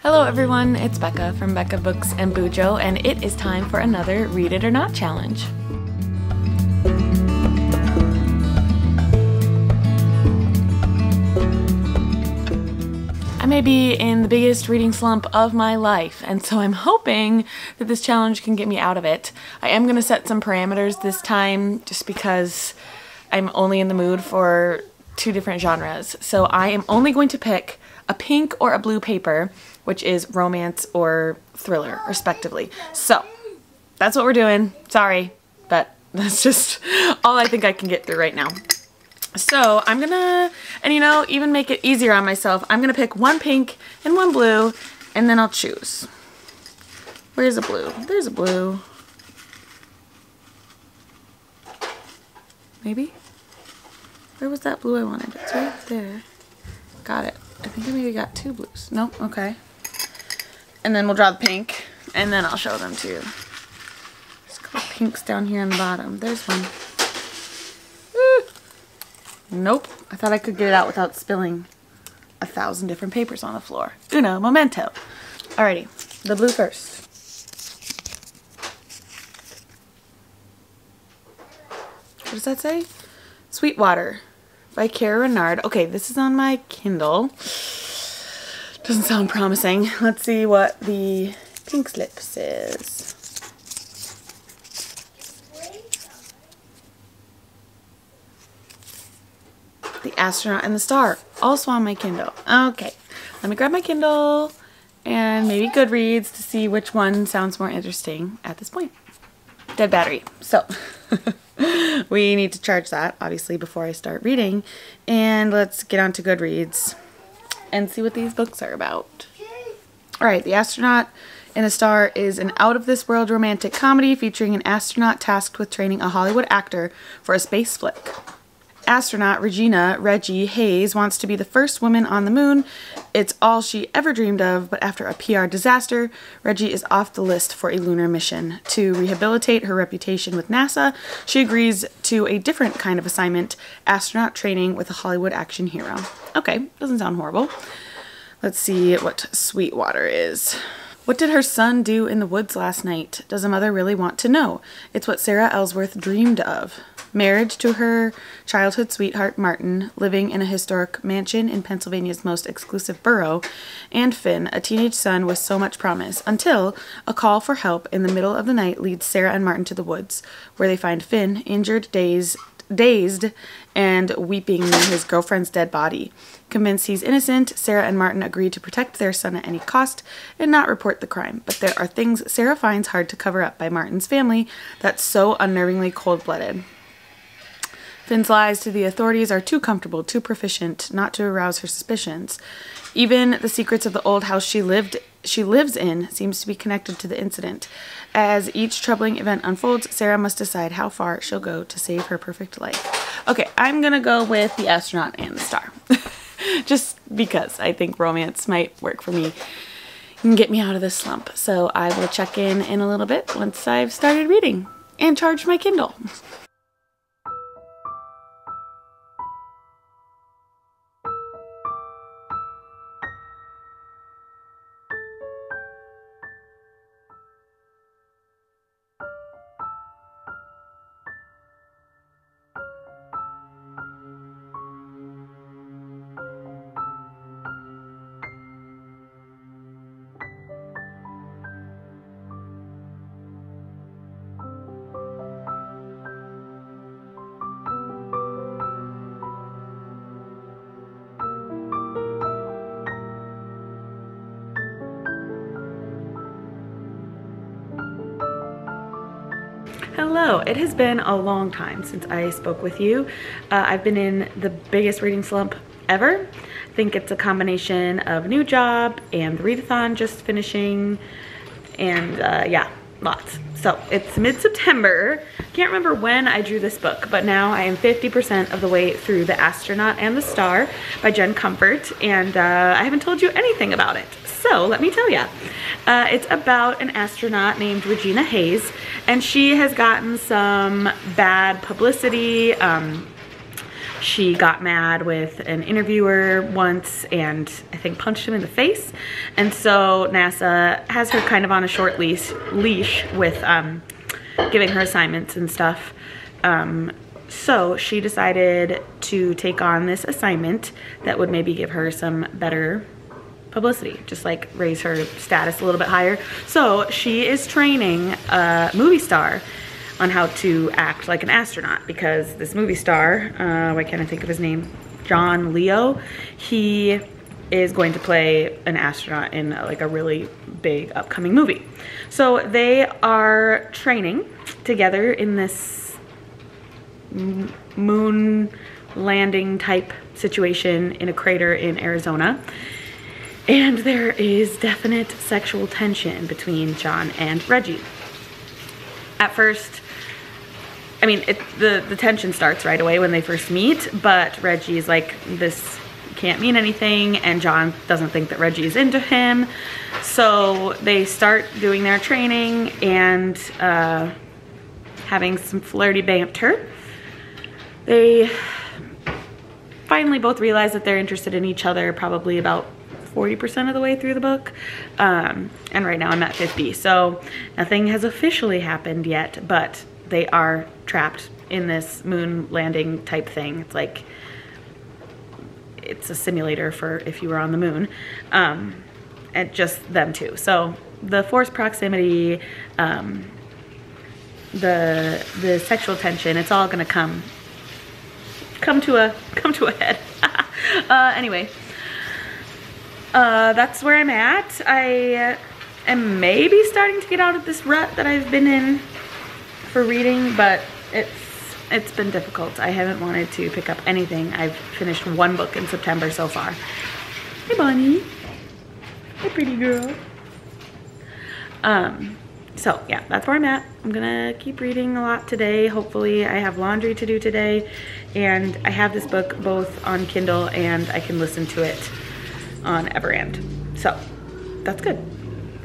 Hello everyone, it's Becca from Becca Books and Bujo, and it is time for another Read It or Not challenge. I may be in the biggest reading slump of my life, and so I'm hoping that this challenge can get me out of it. I am going to set some parameters this time just because I'm only in the mood for two different genres. So I am only going to pick a pink or a blue paper, which is romance or thriller, respectively. So that's what we're doing. Sorry, but that's just all I think I can get through right now. So I'm gonna, and you know, even make it easier on myself, I'm gonna pick one pink and one blue, and then I'll choose. Where's a blue? There's a blue. Maybe? Where was that blue I wanted? It's right there. Got it. I think I maybe got two blues. Nope, okay. And then we'll draw the pink, and then I'll show them to you. There's a couple pinks down here on the bottom. There's one. Nope. I thought I could get it out without spilling 1,000 different papers on the floor. Uno momento. Alrighty, the blue first. What does that say? Sweetwater by Kara Renard. Okay, this is on my Kindle. Doesn't sound promising. Let's see what the pink slip says. The Astronaut and the Star, also on my Kindle. Okay, let me grab my Kindle and maybe Goodreads to see which one sounds more interesting at this point. Dead battery. So we need to charge that, obviously, before I start reading. And let's get on to Goodreads and see what these books are about. Alright, The Astronaut and a Star is an out-of-this-world romantic comedy featuring an astronaut tasked with training a Hollywood actor for a space flick. Astronaut Reggie Hayes wants to be the first woman on the moon. It's all she ever dreamed of, but after a PR disaster, Reggie is off the list for a lunar mission. To rehabilitate her reputation with NASA, she agrees to a different kind of assignment, astronaut training with a Hollywood action hero. Okay, doesn't sound horrible. Let's see what Sweetwater is. What did her son do in the woods last night? Does a mother really want to know? It's what Sarah Ellsworth dreamed of. Marriage to her childhood sweetheart Martin, living in a historic mansion in Pennsylvania's most exclusive borough, and Finn, a teenage son with so much promise, until a call for help in the middle of the night leads Sarah and Martin to the woods, where they find Finn, injured, dazed, and weeping near his girlfriend's dead body. Convinced he's innocent, Sarah and Martin agree to protect their son at any cost and not report the crime. But there are things Sarah finds hard to cover up by Martin's family that's so unnervingly cold-blooded. Finn's lies to the authorities are too comfortable, too proficient, not to arouse her suspicions. Even the secrets of the old house she lives in seems to be connected to the incident. As each troubling event unfolds, Sarah must decide how far she'll go to save her perfect life. Okay, I'm gonna go with The Astronaut and the Star. Just because I think romance might work for me and get me out of this slump. So I will check in a little bit once I've started reading and charged my Kindle. Hello, it has been a long time since I spoke with you. I've been in the biggest reading slump ever. I think it's a combination of a new job and the readathon just finishing, and yeah, lots. So it's mid-September. Can't remember when I drew this book, but now I am 50% of the way through The Astronaut and the Star by Jen Comfort, and I haven't told you anything about it. So let me tell you. It's about an astronaut named Regina Hayes, and she has gotten some bad publicity. she got mad with an interviewer once and I think punched him in the face. And so NASA has her kind of on a short leash with giving her assignments and stuff. So she decided to take on this assignment that would maybe give her some better publicity, just like raise her status a little bit higher. So she is training a movie star on how to act like an astronaut, because this movie star, why can't I think of his name? John Leo, he is going to play an astronaut in like a really big upcoming movie. So they are training together in this moon landing type situation in a crater in Arizona. And there is definite sexual tension between John and Reggie. At first, I mean, the tension starts right away when they first meet, but Reggie's like, this can't mean anything, and John doesn't think that Reggie is into him. So they start doing their training and having some flirty banter. They finally both realize that they're interested in each other probably about 40% of the way through the book, and right now I'm at 50, so nothing has officially happened yet, but they are trapped in this moon landing type thing. It's like, it's a simulator for if you were on the moon, and just them two. So the forced proximity, the sexual tension, it's all gonna come to a head. Anyway, that's where I'm at. I am maybe starting to get out of this rut that I've been in for reading, but it's been difficult. I haven't wanted to pick up anything. I've finished one book in September so far. Hey, Bonnie. Hey, pretty girl. So yeah, that's where I'm at. I'm gonna keep reading a lot today. Hopefully I have laundry to do today, and I have this book both on Kindle and I can listen to it on Everand. So that's good.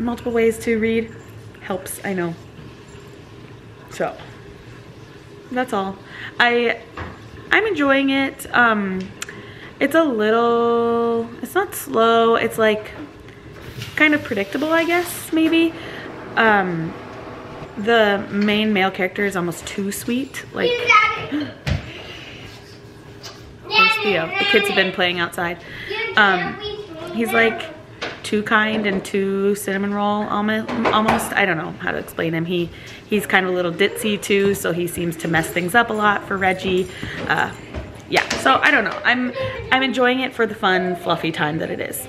Multiple ways to read helps, I know. So that's all. I'm enjoying it. It's a little, it's not slow, it's like kind of predictable, I guess, maybe. The main male character is almost too sweet. Like, there's Theo. The kids have been playing outside. He's like too kind and too cinnamon roll almost. I don't know how to explain him. He's kind of a little ditzy too, so he seems to mess things up a lot for Reggie. Yeah, so I don't know. I'm enjoying it for the fun, fluffy time that it is.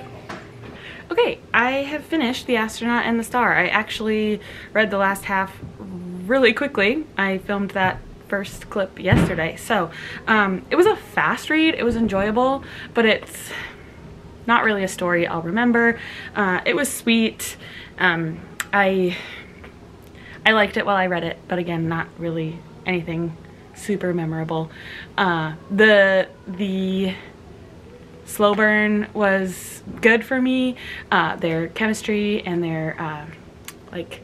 Okay, I have finished The Astronaut and the Star. I actually read the last half really quickly. I filmed that first clip yesterday. So it was a fast read. It was enjoyable, but it's not really a story I'll remember. It was sweet. I liked it while I read it, but again, not really anything super memorable. The slow burn was good for me. Their chemistry and their like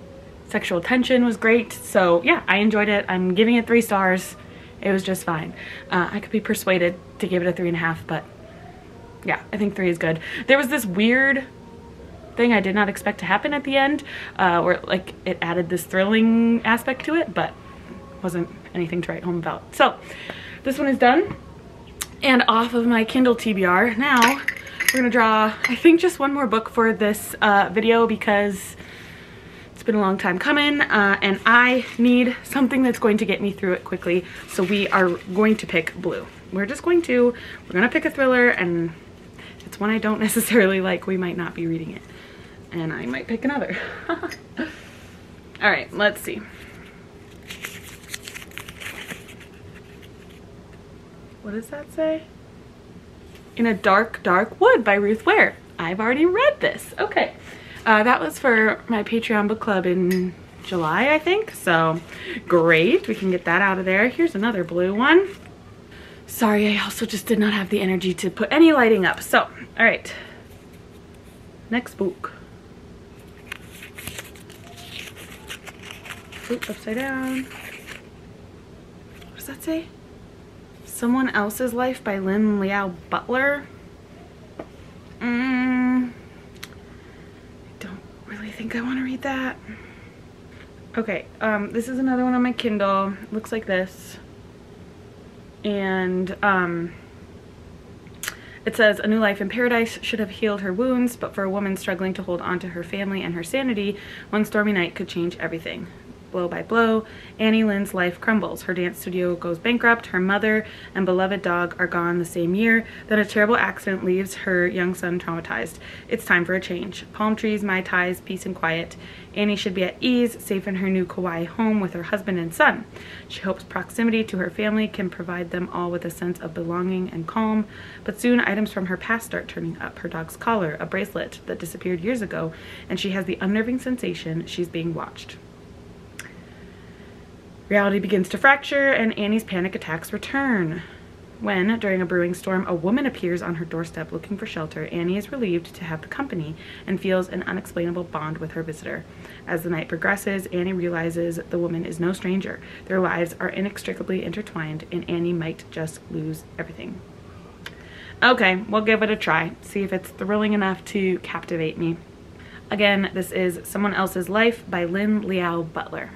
sexual tension was great. So yeah, I enjoyed it. I'm giving it 3 stars. It was just fine. I could be persuaded to give it a 3.5, but yeah, I think 3 is good. There was this weird thing I did not expect to happen at the end, where like it added this thrilling aspect to it, but wasn't anything to write home about. So this one is done and off of my Kindle TBR. Now we're gonna draw, I think, just one more book for this video because it's been a long time coming, and I need something that's going to get me through it quickly. So we are going to pick blue. We're gonna pick a thriller, and if it's one I don't necessarily like, we might not be reading it. And I might pick another. All right, let's see. What does that say? In a Dark, Dark Wood by Ruth Ware. I've already read this. Okay. That was for my Patreon book club in July, I think. So great. We can get that out of there. Here's another blue one. Sorry, I also just did not have the energy to put any lighting up. So, all right. Next book. Oop, upside down. What does that say? Someone Else's Life by Lynn Liao Butler. I don't really think I want to read that. Okay, this is another one on my Kindle. It looks like this. And it says, a new life in paradise should have healed her wounds, but for a woman struggling to hold on to her family and her sanity, one stormy night could change everything. Blow by blow, Annie Lynn's life crumbles. Her dance studio goes bankrupt. Her mother and beloved dog are gone the same year. Then a terrible accident leaves her young son traumatized. It's time for a change. Palm trees, mai tais, peace and quiet. Annie should be at ease, safe in her new Kauai home with her husband and son. She hopes proximity to her family can provide them all with a sense of belonging and calm. But soon items from her past start turning up. Her dog's collar, a bracelet that disappeared years ago, and she has the unnerving sensation she's being watched. Reality begins to fracture, and Annie's panic attacks return. When, during a brewing storm, a woman appears on her doorstep looking for shelter, Annie is relieved to have the company and feels an unexplainable bond with her visitor. As the night progresses, Annie realizes the woman is no stranger. Their lives are inextricably intertwined, and Annie might just lose everything. Okay, we'll give it a try. See if it's thrilling enough to captivate me. Again, this is Someone Else's Life by Lynn Liao Butler.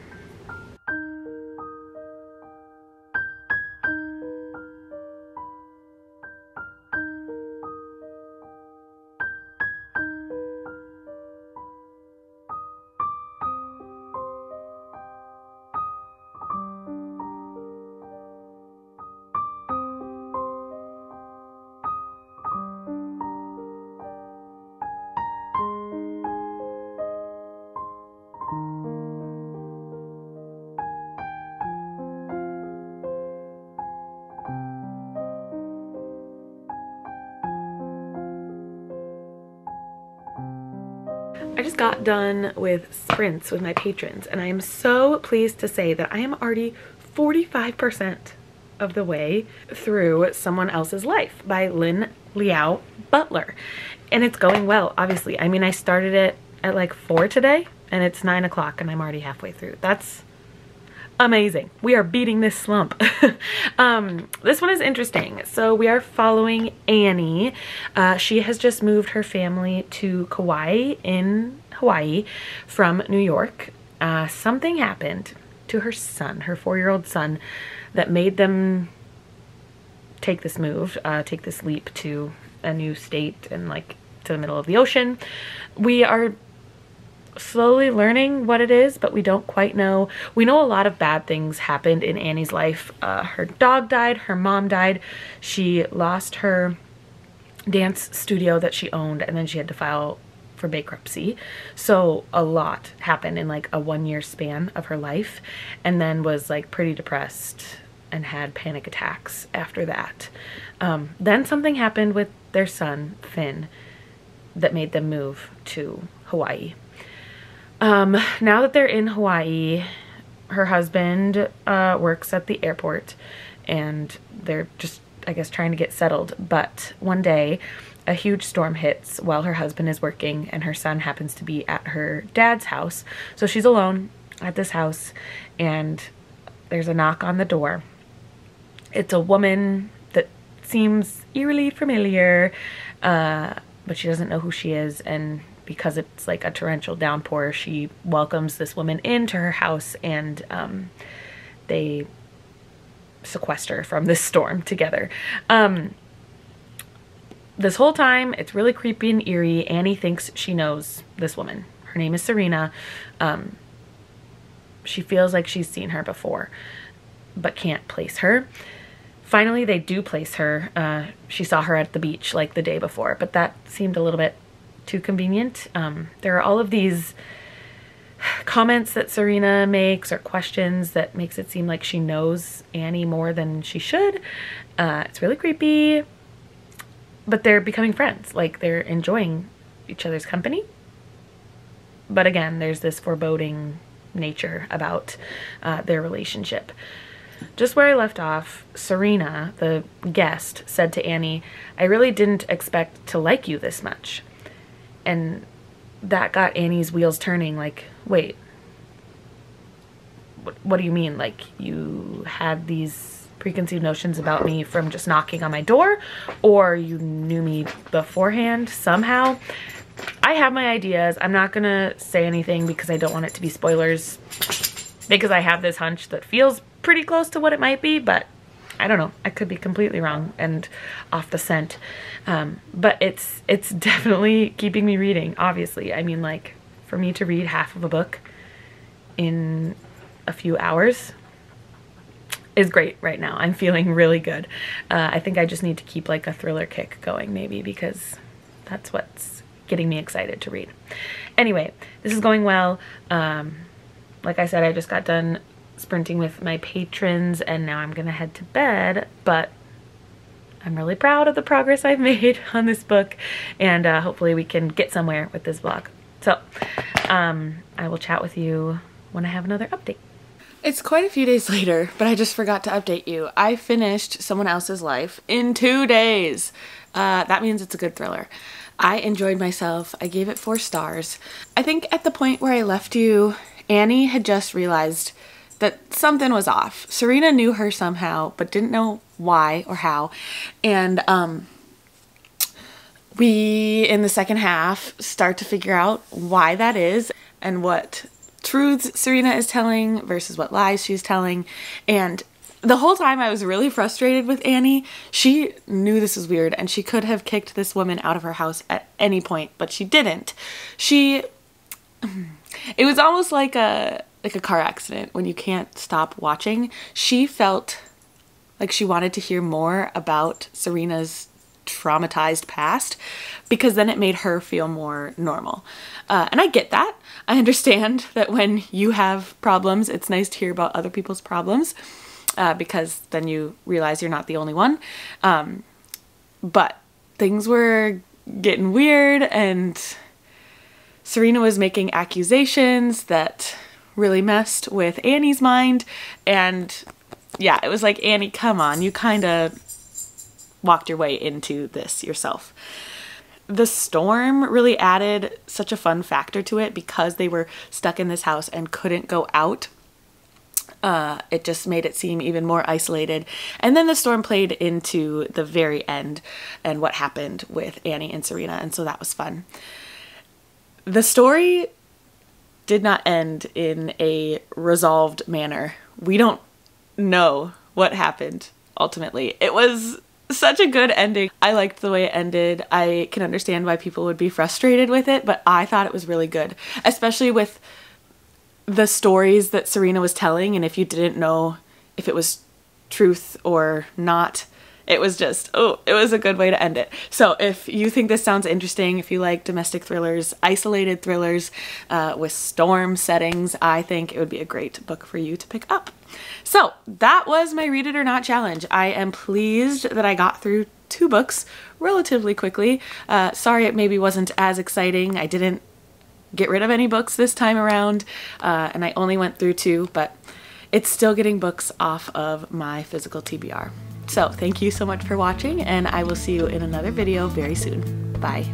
I just got done with sprints with my patrons, and I am so pleased to say that I am already 45% of the way through Someone Else's Life by Lynn Liao Butler. And it's going well, obviously. I mean, I started it at like 4 today, and it's 9 o'clock, and I'm already halfway through. That's amazing. We are beating this slump. This one is interesting. So we are following Annie. She has just moved her family to Kauai in Hawaii from New York. Something happened to her son, her 4-year-old son, that made them take this move, take this leap to a new state and like to the middle of the ocean. We are slowly learning what it is, but we don't quite know. We know a lot of bad things happened in Annie's life. Her dog died, her mom died, she lost her dance studio that she owned, and then she had to file for bankruptcy. So a lot happened in like a 1-year span of her life, and then was like pretty depressed and had panic attacks after that. Then something happened with their son, Finn, that made them move to Hawaii. Now that they're in Hawaii, her husband works at the airport, and they're just, I guess, trying to get settled. But one day, a huge storm hits while her husband is working, and her son happens to be at her dad's house. So she's alone at this house, and there's a knock on the door. It's a woman that seems eerily familiar, but she doesn't know who she is, and because it's like a torrential downpour, she welcomes this woman into her house, and they sequester from this storm together. This whole time, it's really creepy and eerie. Annie thinks she knows this woman. Her name is Serena. She feels like she's seen her before, but can't place her. Finally, they do place her. She saw her at the beach like the day before, but that seemed a little bit too convenient. There are all of these comments that Serena makes, or questions that makes it seem like she knows Annie more than she should. It's really creepy, but they're becoming friends. Like, they're enjoying each other's company. But again, there's this foreboding nature about their relationship. Just where I left off, Serena, the guest, said to Annie, "I really didn't expect to like you this much." And that got Annie's wheels turning, like, wait, what do you mean? Like, you had these preconceived notions about me from just knocking on my door, or you knew me beforehand somehow. I have my ideas. I'm not gonna say anything because I don't want it to be spoilers, because I have this hunch that feels pretty close to what it might be, but I don't know. I could be completely wrong and off the scent. But it's definitely keeping me reading, obviously. I mean, like, for me to read half of a book in a few hours is great right now. I'm feeling really good. I think I just need to keep like a thriller kick going maybe, because that's what's getting me excited to read. Anyway, this is going well. Like I said, I just got done sprinting with my patrons and now I'm gonna head to bed, but I'm really proud of the progress I've made on this book, and hopefully we can get somewhere with this vlog. So I will chat with you when I have another update. It's quite a few days later, but I just forgot to update you. I finished Someone Else's Life in 2 days. That means it's a good thriller. I enjoyed myself. I gave it 4 stars. I think at the point where I left you, Annie had just realized that something was off. Serena knew her somehow, but didn't know why or how. And we, in the second half, start to figure out why that is and what truths Serena is telling versus what lies she's telling. And the whole time I was really frustrated with Annie. She knew this was weird and she could have kicked this woman out of her house at any point, but she didn't. It was almost like a car accident when you can't stop watching. She felt like she wanted to hear more about Serena's traumatized past, because then it made her feel more normal. And I get that. I understand that when you have problems, it's nice to hear about other people's problems, because then you realize you're not the only one. But things were getting weird and Serena was making accusations that really messed with Annie's mind. And yeah, it was like, Annie, come on, you kind of walked your way into this yourself. The storm really added such a fun factor to it because they were stuck in this house and couldn't go out. It just made it seem even more isolated. And then the storm played into the very end and what happened with Annie and Serena, and so that was fun. The story did not end in a resolved manner. We don't know what happened ultimately. It was such a good ending. I liked the way it ended. I can understand why people would be frustrated with it, but I thought it was really good, especially with the stories that Serena was telling, and if you didn't know if it was truth or not, it was just, oh, it was a good way to end it. So if you think this sounds interesting, if you like domestic thrillers, isolated thrillers with storm settings, I think it would be a great book for you to pick up. So that was my Read It or Not challenge. I am pleased that I got through 2 books relatively quickly. Sorry it maybe wasn't as exciting. I didn't get rid of any books this time around, and I only went through 2, but it's still getting books off of my physical TBR. So thank you so much for watching, and I will see you in another video very soon. Bye.